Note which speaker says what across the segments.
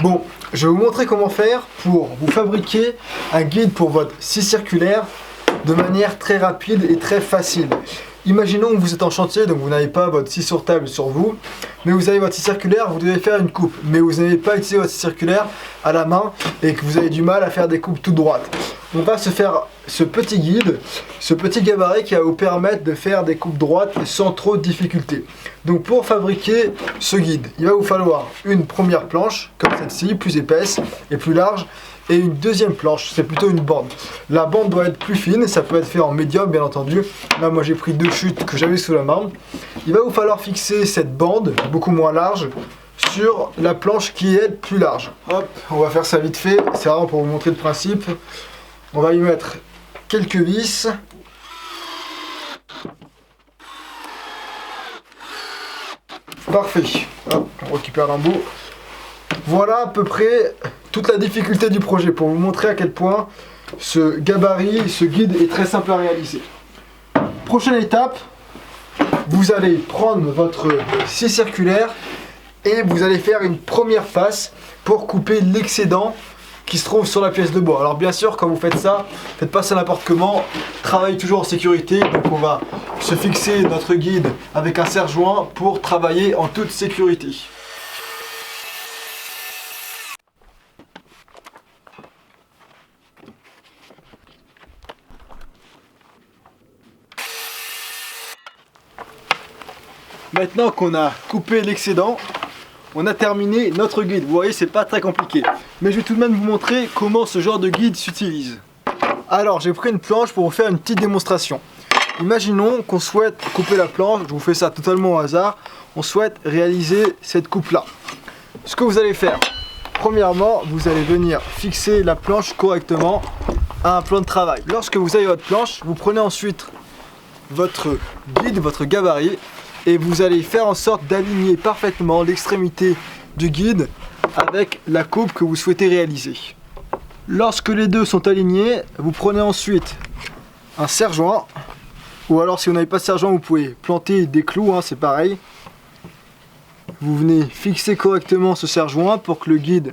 Speaker 1: Bon, je vais vous montrer comment faire pour vous fabriquer un guide pour votre scie circulaire de manière très rapide et très facile. Imaginons que vous êtes en chantier, donc vous n'avez pas votre scie sur table sur vous, mais vous avez votre scie circulaire, vous devez faire une coupe, mais vous n'avez pas utilisé votre scie circulaire à la main et que vous avez du mal à faire des coupes toutes droites. On va se faire ce petit guide, ce petit gabarit qui va vous permettre de faire des coupes droites sans trop de difficulté. Donc pour fabriquer ce guide, il va vous falloir une première planche, comme celle-ci, plus épaisse et plus large, et une deuxième planche, c'est plutôt une bande. La bande doit être plus fine, ça peut être fait en médium bien entendu. Là moi j'ai pris 2 chutes que j'avais sous la main. Il va vous falloir fixer cette bande, beaucoup moins large, sur la planche qui est plus large. Hop, on va faire ça vite fait, c'est vraiment pour vous montrer le principe. On va y mettre quelques vis. Parfait. Hop, on récupère l'embout. Voilà à peu près toute la difficulté du projet pour vous montrer à quel point ce gabarit, ce guide est très simple à réaliser. Prochaine étape, vous allez prendre votre scie circulaire et vous allez faire une première passe pour couper l'excédent qui se trouve sur la pièce de bois. Alors bien sûr, quand vous faites ça, faites pas ça n'importe comment, travaillez toujours en sécurité. Donc on va se fixer notre guide avec un serre-joint pour travailler en toute sécurité. Maintenant qu'on a coupé l'excédent, on a terminé notre guide. Vous voyez, c'est pas très compliqué. Mais je vais tout de même vous montrer comment ce genre de guide s'utilise. Alors, j'ai pris une planche pour vous faire une petite démonstration. Imaginons qu'on souhaite couper la planche, je vous fais ça totalement au hasard. On souhaite réaliser cette coupe-là. Ce que vous allez faire, premièrement, vous allez venir fixer la planche correctement à un plan de travail. Lorsque vous avez votre planche, vous prenez ensuite votre guide, votre gabarit, et vous allez faire en sorte d'aligner parfaitement l'extrémité du guide avec la coupe que vous souhaitez réaliser. Lorsque les deux sont alignés, vous prenez ensuite un serre-joint, ou alors si vous n'avez pas de serre-joint, vous pouvez planter des clous, c'est pareil. Vous venez fixer correctement ce serre-joint pour que le guide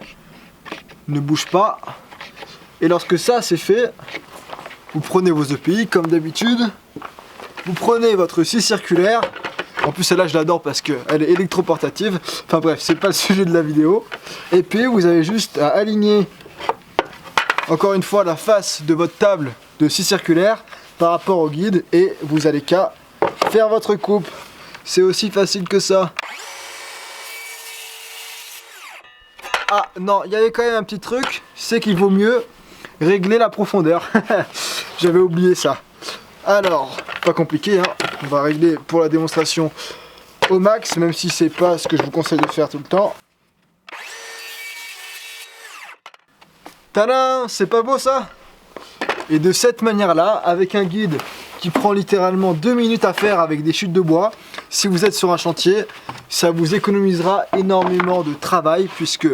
Speaker 1: ne bouge pas. Et lorsque ça c'est fait, vous prenez vos EPI comme d'habitude, vous prenez votre scie circulaire. En plus celle-là je l'adore parce qu'elle est électroportative. Enfin bref, c'est pas le sujet de la vidéo. Et puis vous avez juste à aligner encore une fois la face de votre table de scie circulaire par rapport au guide et vous allez qu'à faire votre coupe. C'est aussi facile que ça. Ah non, il y avait quand même un petit truc, c'est qu'il vaut mieux régler la profondeur. J'avais oublié ça. Alors, pas compliqué, on va régler pour la démonstration au max, même si c'est pas ce que je vous conseille de faire tout le temps. Tadam, c'est pas beau ça? Et de cette manière-là, avec un guide qui prend littéralement 2 minutes à faire avec des chutes de bois, si vous êtes sur un chantier, ça vous économisera énormément de travail puisque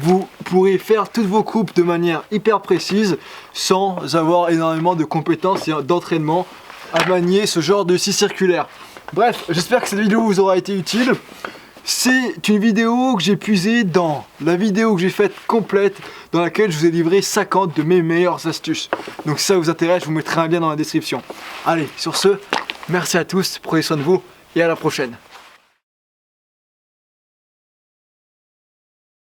Speaker 1: vous pourrez faire toutes vos coupes de manière hyper précise sans avoir énormément de compétences et d'entraînement à manier ce genre de scie circulaire. Bref, j'espère que cette vidéo vous aura été utile. C'est une vidéo que j'ai puisée dans la vidéo que j'ai faite complète dans laquelle je vous ai livré 50 de mes meilleures astuces. Donc si ça vous intéresse, je vous mettrai un lien dans la description. Allez, sur ce, merci à tous, prenez soin de vous et à la prochaine.